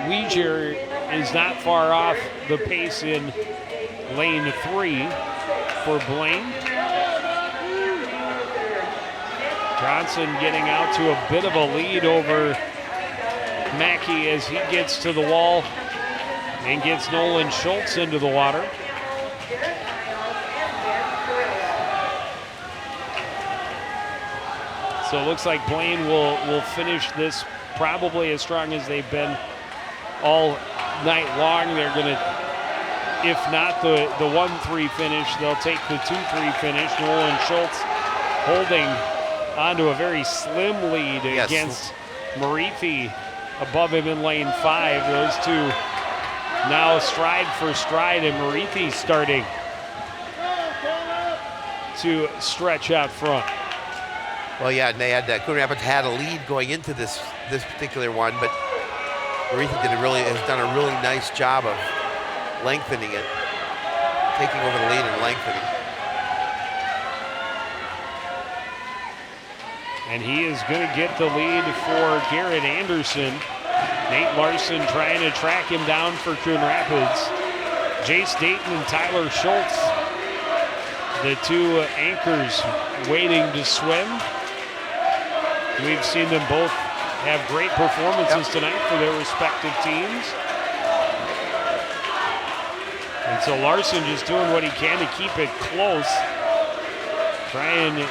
Weeger is not far off the pace in lane 3 for Blaine. Johnson getting out to a bit of a lead over Mackey as he gets to the wall and gets Nolan Schultz into the water. So it looks like Blaine will finish this probably as strong as they've been all night long. They're going to, if not the 1-3 finish, they'll take the 2-3 finish. Nolan Schultz holding onto a very slim lead against Marithi above him in lane 5. Those two now stride for stride, and Marithi starting to stretch out front. Well, yeah, and they had Coon Rapids had a lead going into this particular one, but Marithi has done a really nice job of lengthening it, taking over the lead and lengthening. And he is going to get the lead for Garrett Anderson. Nate Larson trying to track him down for Coon Rapids. Jace Dayton and Tyler Schultz, the 2 anchors waiting to swim. We've seen them both have great performances tonight for their respective teams. And so Larson just doing what he can to keep it close. Try and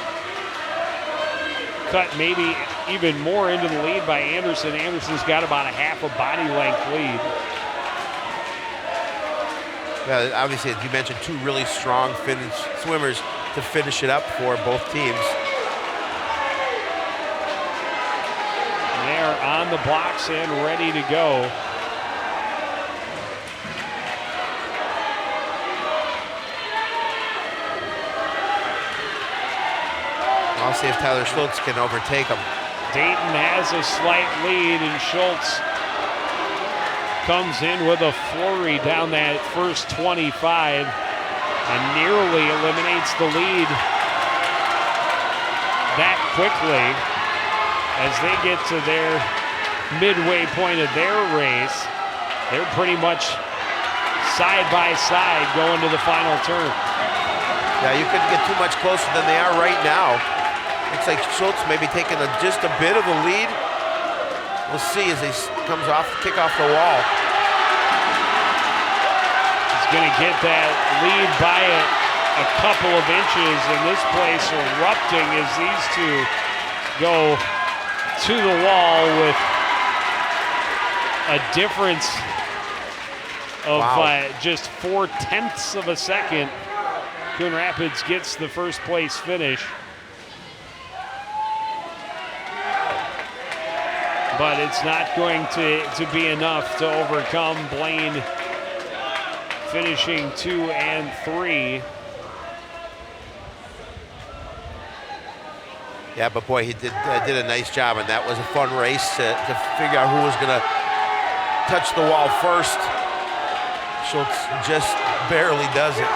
cut maybe even more into the lead by Anderson. Anderson's got about a half a body length lead. Obviously, as you mentioned, two really strong swimmers to finish it up for both teams. They're on the blocks and ready to go. I'll see if Tyler Schultz can overtake him. Dayton has a slight lead, and Schultz comes in with a flurry down that first 25 and nearly eliminates the lead that quickly as they get to their midway point of their race. They're pretty much side by side going to the final turn. Yeah, you couldn't get too much closer than they are right now. Looks like Schultz maybe taking just a bit of a lead. We'll see as he comes off, kick off the wall. He's going to get that lead by a couple of inches, and this place erupting as these two go to the wall with a difference of just 0.4 of a second. Coon Rapids gets the first place finish. But it's not going to be enough to overcome Blaine, finishing 2 and 3. Yeah, but boy, he did a nice job, and that was a fun race to figure out who was going to touch the wall first. Schultz just barely does it.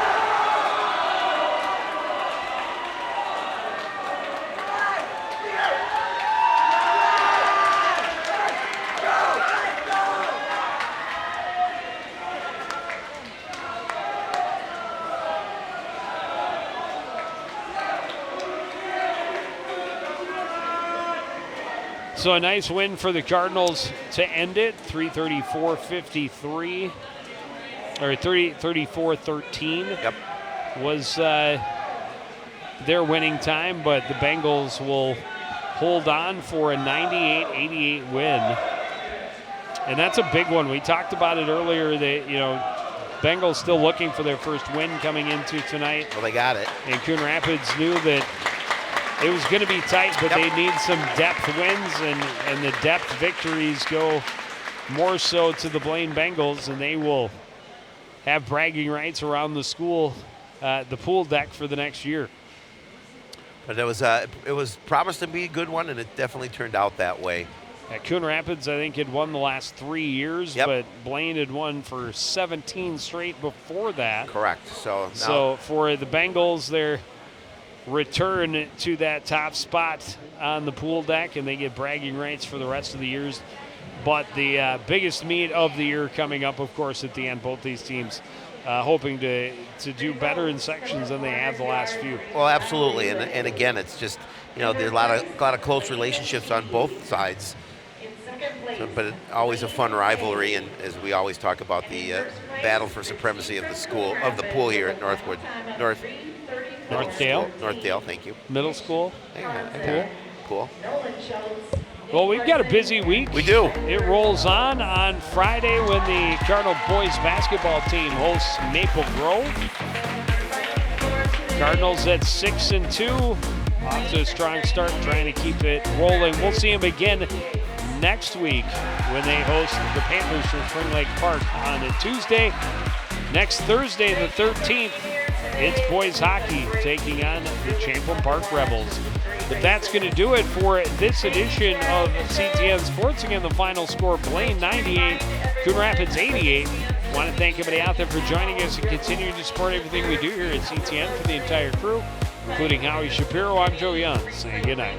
So a nice win for the Cardinals to end it, 334-53, or 34-13 was their winning time, but the Bengals will hold on for a 98-88 win. And that's a big one. We talked about it earlier that, Bengals still looking for their first win coming into tonight. Well, they got it. And Coon Rapids knew that it was going to be tight, but they need some depth wins, and the depth victories go more so to the Blaine Bengals, and they will have bragging rights around the school, the pool deck for the next year. But it was promised to be a good one, and it definitely turned out that way. Coon Rapids, I think, had won the last 3 years, but Blaine had won for 17 straight before that. Correct. So for the Bengals, they're return to that top spot on the pool deck, and they get bragging rights for the rest of the years. But the biggest meet of the year coming up, of course, at the end. Both these teams hoping to do better in sections than they have the last few. Well, absolutely, and again, it's just there's a lot of close relationships on both sides. But always a fun rivalry, and as we always talk about, the battle for supremacy of the pool here at Northdale, thank you. Middle school. Cool. Well, we've got a busy week. We do. It rolls on Friday when the Cardinal boys basketball team hosts Maple Grove. Cardinals at 6-2. Off to a strong start, trying to keep it rolling. We'll see them again next week when they host the Panthers from Spring Lake Park on a Tuesday. Next Thursday, the 13th, it's boys hockey taking on the Champlin Park Rebels. But that's going to do it for this edition of CTN Sports. Again, the final score, Blaine 98, Coon Rapids 88. I want to thank everybody out there for joining us and continuing to support everything we do here at CTN. For the entire crew, including Howie Shapiro, I'm Joe Young, saying good night.